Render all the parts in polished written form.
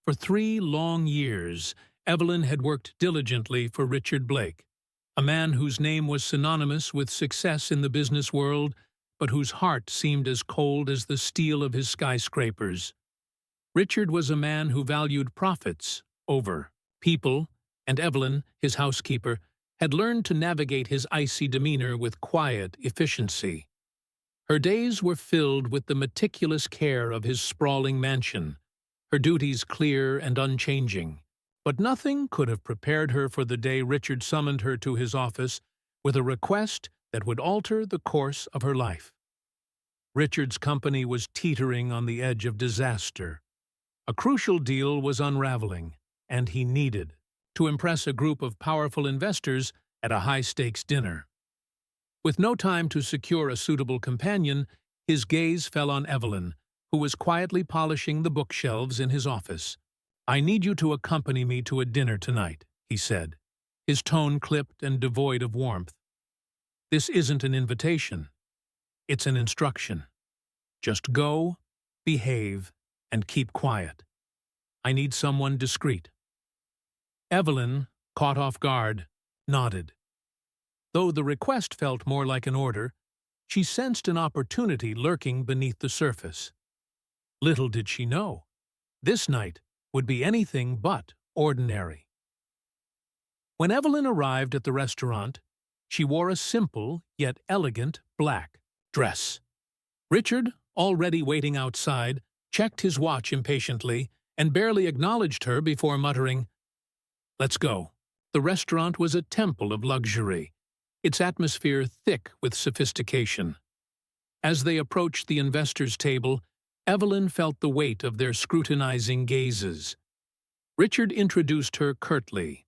For 3 long years, Evelyn had worked diligently for Richard Blake, a man whose name was synonymous with success in the business world, but whose heart seemed as cold as the steel of his skyscrapers. Richard was a man who valued profits over people, and Evelyn, his housekeeper, had learned to navigate his icy demeanor with quiet efficiency. Her days were filled with the meticulous care of his sprawling mansion, her duties clear and unchanging. But nothing could have prepared her for the day Richard summoned her to his office with a request that would alter the course of her life. Richard's company was teetering on the edge of disaster. A crucial deal was unraveling, and he needed to impress a group of powerful investors at a high-stakes dinner. With no time to secure a suitable companion, his gaze fell on Evelyn, who was quietly polishing the bookshelves in his office. "I need you to accompany me to a dinner tonight," he said, his tone clipped and devoid of warmth. "This isn't an invitation. It's an instruction. Just go, behave, and keep quiet. I need someone discreet." Evelyn, caught off guard, nodded. Though the request felt more like an order, she sensed an opportunity lurking beneath the surface. Little did she know, this night would be anything but ordinary. When Evelyn arrived at the restaurant, she wore a simple yet elegant black dress. Richard, already waiting outside, checked his watch impatiently and barely acknowledged her before muttering, "Let's go." The restaurant was a temple of luxury, its atmosphere thick with sophistication. As they approached the investors' table, Evelyn felt the weight of their scrutinizing gazes. Richard introduced her curtly.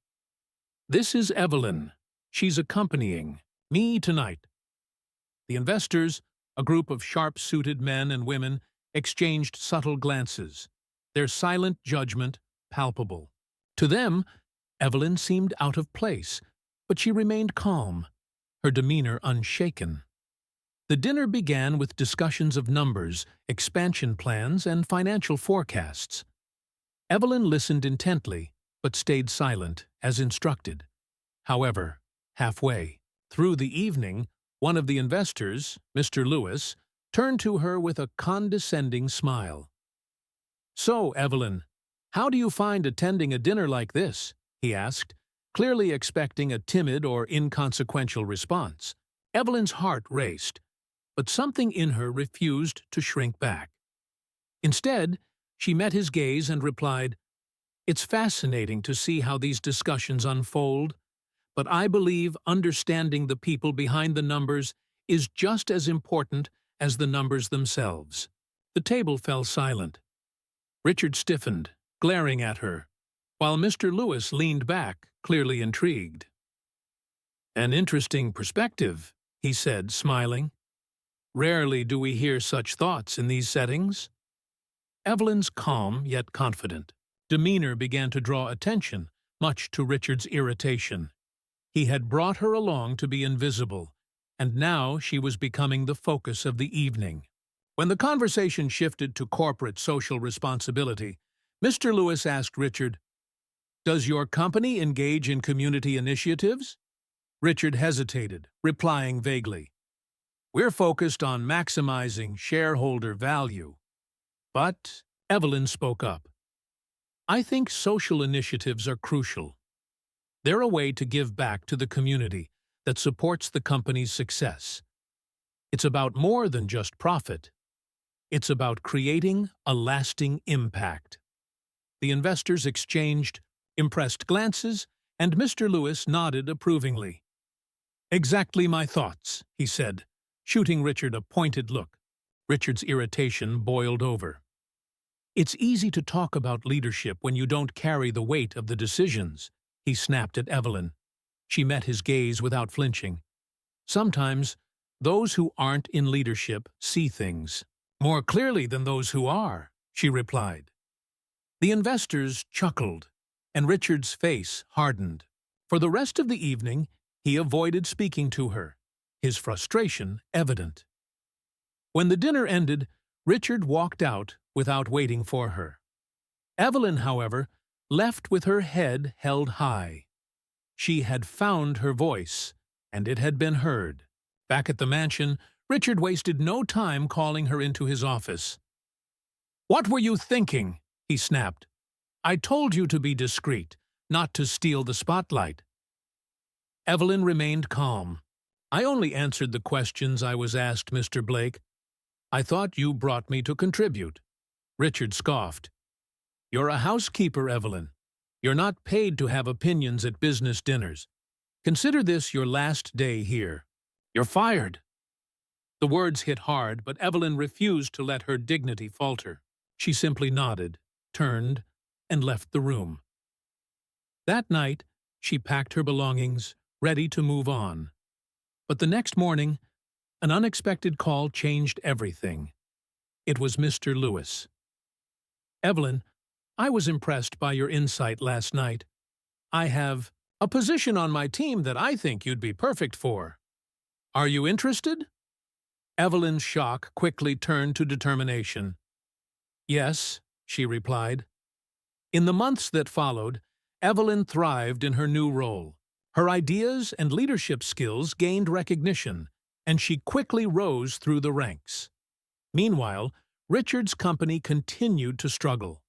"This is Evelyn. She's accompanying me tonight." The investors, a group of sharp-suited men and women, exchanged subtle glances, their silent judgment palpable. To them, Evelyn seemed out of place, but she remained calm, her demeanor unshaken. The dinner began with discussions of numbers, expansion plans, and financial forecasts. Evelyn listened intently, but stayed silent, as instructed. However, halfway through the evening, one of the investors, Mr. Lewis, turned to her with a condescending smile. "So, Evelyn, how do you find attending a dinner like this?" he asked, clearly expecting a timid or inconsequential response. Evelyn's heart raced, but something in her refused to shrink back. Instead, she met his gaze and replied, "It's fascinating to see how these discussions unfold, but I believe understanding the people behind the numbers is just as important as the numbers themselves." The table fell silent. Richard stiffened, glaring at her, while Mr. Lewis leaned back, clearly intrigued. "An interesting perspective," he said, smiling. "Rarely do we hear such thoughts in these settings." Evelyn's calm yet confident demeanor began to draw attention, much to Richard's irritation. He had brought her along to be invisible, and now she was becoming the focus of the evening. When the conversation shifted to corporate social responsibility, Mr. Lewis asked Richard, "Does your company engage in community initiatives?" Richard hesitated, replying vaguely, "We're focused on maximizing shareholder value." But Evelyn spoke up. "I think social initiatives are crucial. They're a way to give back to the community that supports the company's success. It's about more than just profit. It's about creating a lasting impact." The investors exchanged impressed glances, and Mr. Lewis nodded approvingly. "Exactly my thoughts," he said, shooting Richard a pointed look. Richard's irritation boiled over. "It's easy to talk about leadership when you don't carry the weight of the decisions," he snapped at Evelyn. She met his gaze without flinching. "Sometimes, those who aren't in leadership see things more clearly than those who are," she replied. The investors chuckled, and Richard's face hardened. For the rest of the evening, he avoided speaking to her, his frustration evident. When the dinner ended, Richard walked out without waiting for her. Evelyn, however, left with her head held high. She had found her voice, and it had been heard. Back at the mansion, Richard wasted no time calling her into his office. "What were you thinking?" he snapped. "I told you to be discreet, not to steal the spotlight." Evelyn remained calm. "I only answered the questions I was asked, Mr. Blake. I thought you brought me to contribute." Richard scoffed. "You're a housekeeper, Evelyn. You're not paid to have opinions at business dinners. Consider this your last day here. You're fired." The words hit hard, but Evelyn refused to let her dignity falter. She simply nodded, turned, and left the room. That night, she packed her belongings, ready to move on. But the next morning, an unexpected call changed everything. It was Mr. Lewis. "Evelyn, I was impressed by your insight last night. I have a position on my team that I think you'd be perfect for. Are you interested?" Evelyn's shock quickly turned to determination. "Yes," she replied. In the months that followed, Evelyn thrived in her new role. Her ideas and leadership skills gained recognition, and she quickly rose through the ranks. Meanwhile, Richard's company continued to struggle.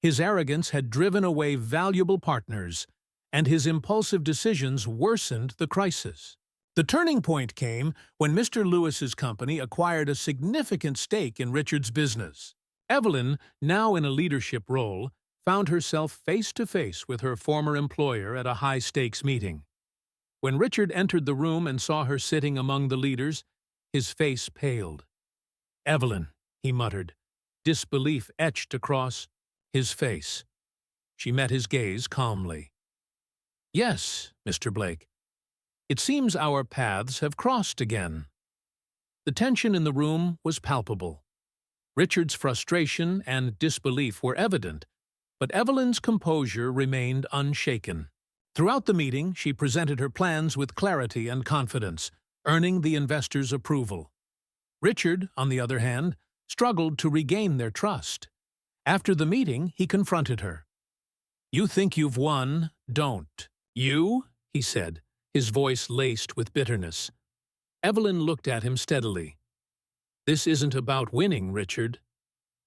His arrogance had driven away valuable partners, and his impulsive decisions worsened the crisis. The turning point came when Mr. Lewis's company acquired a significant stake in Richard's business. Evelyn, now in a leadership role, found herself face-to-face with her former employer at a high-stakes meeting. When Richard entered the room and saw her sitting among the leaders, his face paled. "Evelyn," he muttered, disbelief etched across his face. She met his gaze calmly. "Yes, Mr. Blake. It seems our paths have crossed again." The tension in the room was palpable. Richard's frustration and disbelief were evident, but Evelyn's composure remained unshaken. Throughout the meeting, she presented her plans with clarity and confidence, earning the investors' approval. Richard, on the other hand, struggled to regain their trust. After the meeting, he confronted her. "You think you've won, don't. You?" he said, his voice laced with bitterness. Evelyn looked at him steadily. "This isn't about winning, Richard.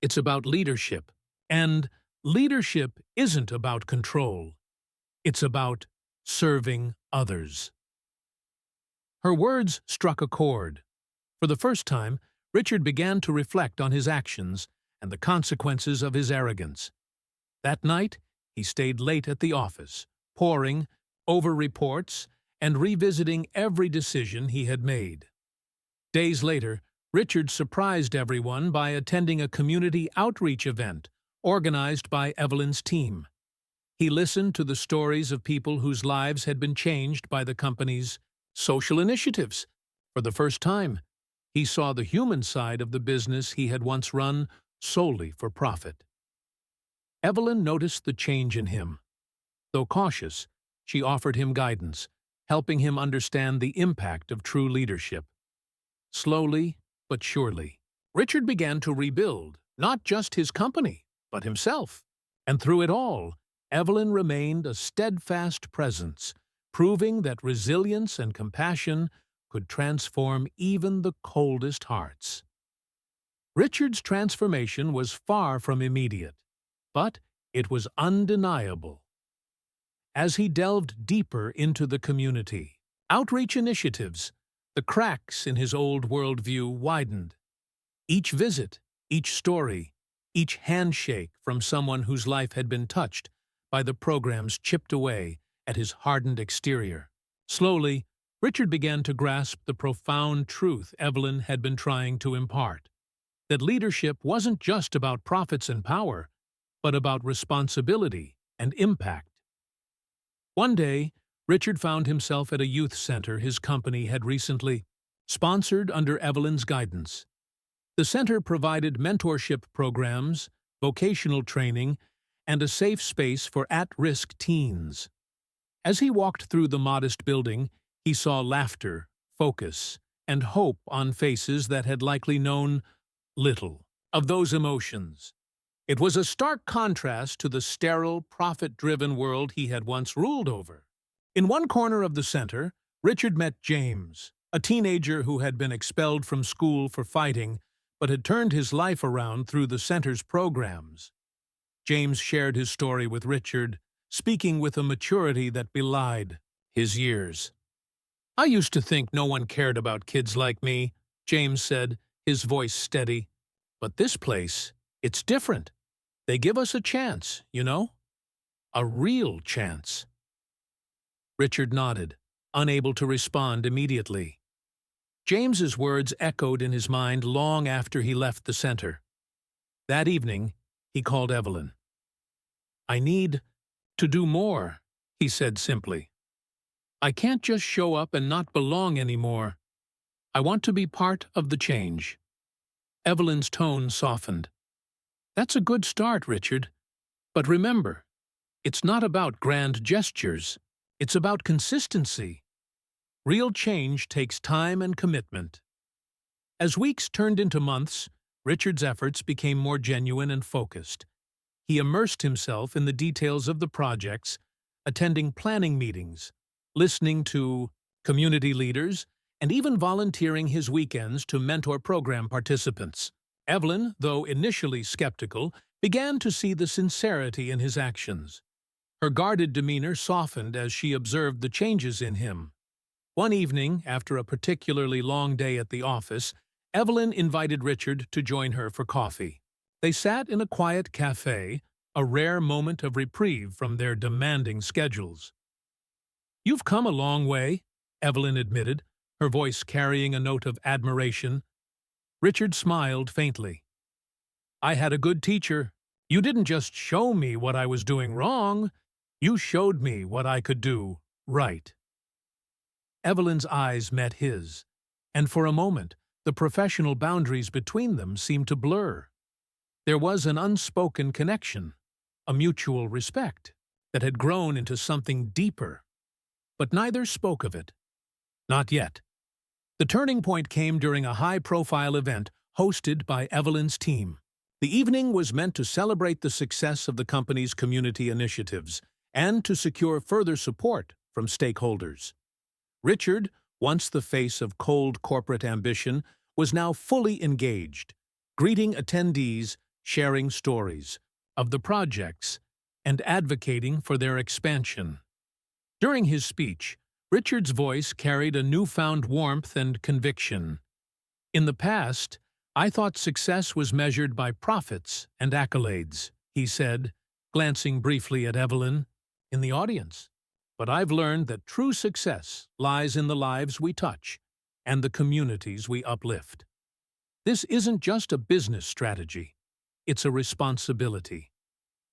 It's about leadership. And leadership isn't about control. It's about serving others." Her words struck a chord. For the first time, Richard began to reflect on his actions and the consequences of his arrogance. That night, he stayed late at the office, poring over reports and revisiting every decision he had made. Days later, Richard surprised everyone by attending a community outreach event organized by Evelyn's team. He listened to the stories of people whose lives had been changed by the company's social initiatives. For the first time, he saw the human side of the business he had once run solely for profit. Evelyn noticed the change in him. Though cautious, she offered him guidance, helping him understand the impact of true leadership. Slowly but surely, Richard began to rebuild not just his company, but himself. And through it all, Evelyn remained a steadfast presence, proving that resilience and compassion could transform even the coldest hearts. Richard's transformation was far from immediate, but it was undeniable. As he delved deeper into the community, outreach initiatives, the cracks in his old worldview widened. Each visit, each story, each handshake from someone whose life had been touched by the programs chipped away at his hardened exterior. Slowly, Richard began to grasp the profound truth Evelyn had been trying to impart, that leadership wasn't just about profits and power, but about responsibility and impact. One day, Richard found himself at a youth center his company had recently sponsored under Evelyn's guidance. The center provided mentorship programs, vocational training, and a safe space for at-risk teens. As he walked through the modest building, he saw laughter, focus, and hope on faces that had likely known little of those emotions. It was a stark contrast to the sterile, profit-driven world he had once ruled over. In one corner of the center, Richard met James, a teenager who had been expelled from school for fighting, but had turned his life around through the center's programs. James shared his story with Richard, speaking with a maturity that belied his years. "I used to think no one cared about kids like me," James said, his voice steady. "But this place, it's different. They give us a chance, you know? A real chance." Richard nodded, unable to respond immediately. James's words echoed in his mind long after he left the center. That evening, he called Evelyn. "I need to do more," he said simply. "I can't just show up and not belong anymore. I want to be part of the change." Evelyn's tone softened. "That's a good start, Richard. But remember, it's not about grand gestures. It's about consistency. Real change takes time and commitment." As weeks turned into months, Richard's efforts became more genuine and focused. He immersed himself in the details of the projects, attending planning meetings, listening to community leaders, and even volunteering his weekends to mentor program participants. Evelyn, though initially skeptical, began to see the sincerity in his actions. Her guarded demeanor softened as she observed the changes in him. One evening, after a particularly long day at the office, Evelyn invited Richard to join her for coffee. They sat in a quiet cafe, a rare moment of reprieve from their demanding schedules. "You've come a long way," Evelyn admitted, her voice carrying a note of admiration. Richard smiled faintly. "I had a good teacher. You didn't just show me what I was doing wrong, you showed me what I could do right." Evelyn's eyes met his, and for a moment the professional boundaries between them seemed to blur. There was an unspoken connection, a mutual respect, that had grown into something deeper. But neither spoke of it. Not yet. The turning point came during a high-profile event hosted by Evelyn's team. The evening was meant to celebrate the success of the company's community initiatives and to secure further support from stakeholders. Richard, once the face of cold corporate ambition, was now fully engaged, greeting attendees, sharing stories of the projects, and advocating for their expansion. During his speech, Richard's voice carried a newfound warmth and conviction. "In the past, I thought success was measured by profits and accolades," he said, glancing briefly at Evelyn in the audience. "But I've learned that true success lies in the lives we touch and the communities we uplift. This isn't just a business strategy, it's a responsibility,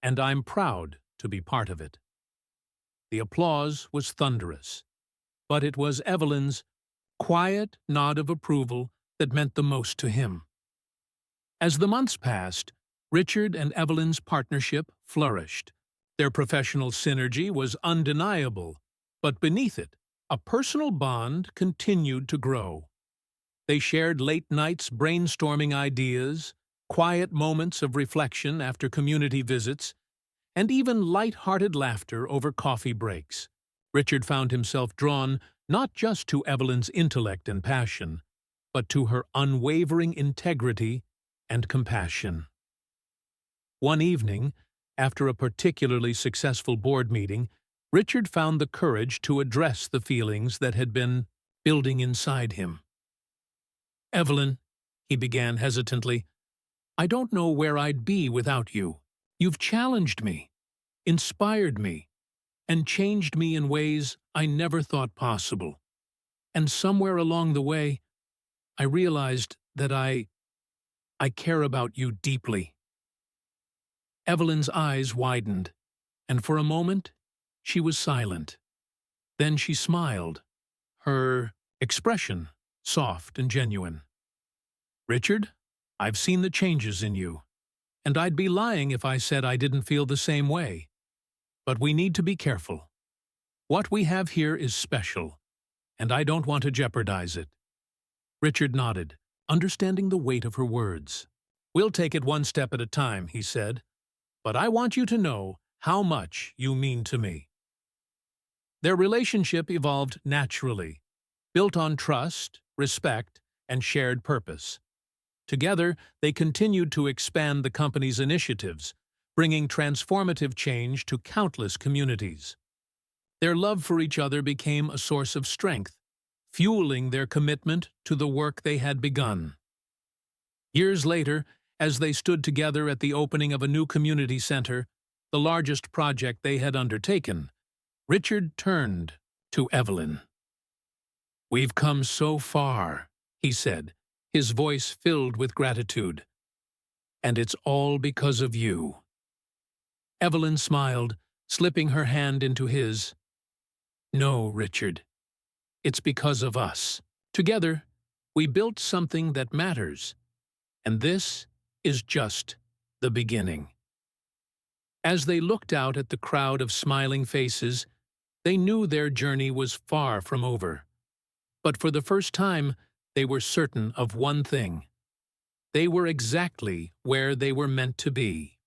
and I'm proud to be part of it." The applause was thunderous, but it was Evelyn's quiet nod of approval that meant the most to him. As the months passed, Richard and Evelyn's partnership flourished. Their professional synergy was undeniable, but beneath it, a personal bond continued to grow. They shared late nights brainstorming ideas, quiet moments of reflection after community visits, and even light-hearted laughter over coffee breaks. Richard found himself drawn not just to Evelyn's intellect and passion, but to her unwavering integrity and compassion. One evening, after a particularly successful board meeting, Richard found the courage to address the feelings that had been building inside him. "Evelyn," he began hesitantly, "I don't know where I'd be without you. You've challenged me, inspired me, and changed me in ways I never thought possible. And somewhere along the way, I realized that I care about you deeply." Evelyn's eyes widened, and for a moment, she was silent. Then she smiled, her expression soft and genuine. "Richard, I've seen the changes in you, and I'd be lying if I said I didn't feel the same way. But we need to be careful. What we have here is special, and I don't want to jeopardize it." Richard nodded, understanding the weight of her words. "We'll take it one step at a time," he said, "but I want you to know how much you mean to me." Their relationship evolved naturally, built on trust, respect, and shared purpose. Together, they continued to expand the company's initiatives, bringing transformative change to countless communities. Their love for each other became a source of strength, fueling their commitment to the work they had begun. Years later, as they stood together at the opening of a new community center, the largest project they had undertaken, Richard turned to Evelyn. "We've come so far," he said, his voice filled with gratitude. "And it's all because of you." Evelyn smiled, slipping her hand into his. "No, Richard. It's because of us. Together, we built something that matters, and this is just the beginning." As they looked out at the crowd of smiling faces, they knew their journey was far from over. But for the first time, they were certain of one thing. They were exactly where they were meant to be.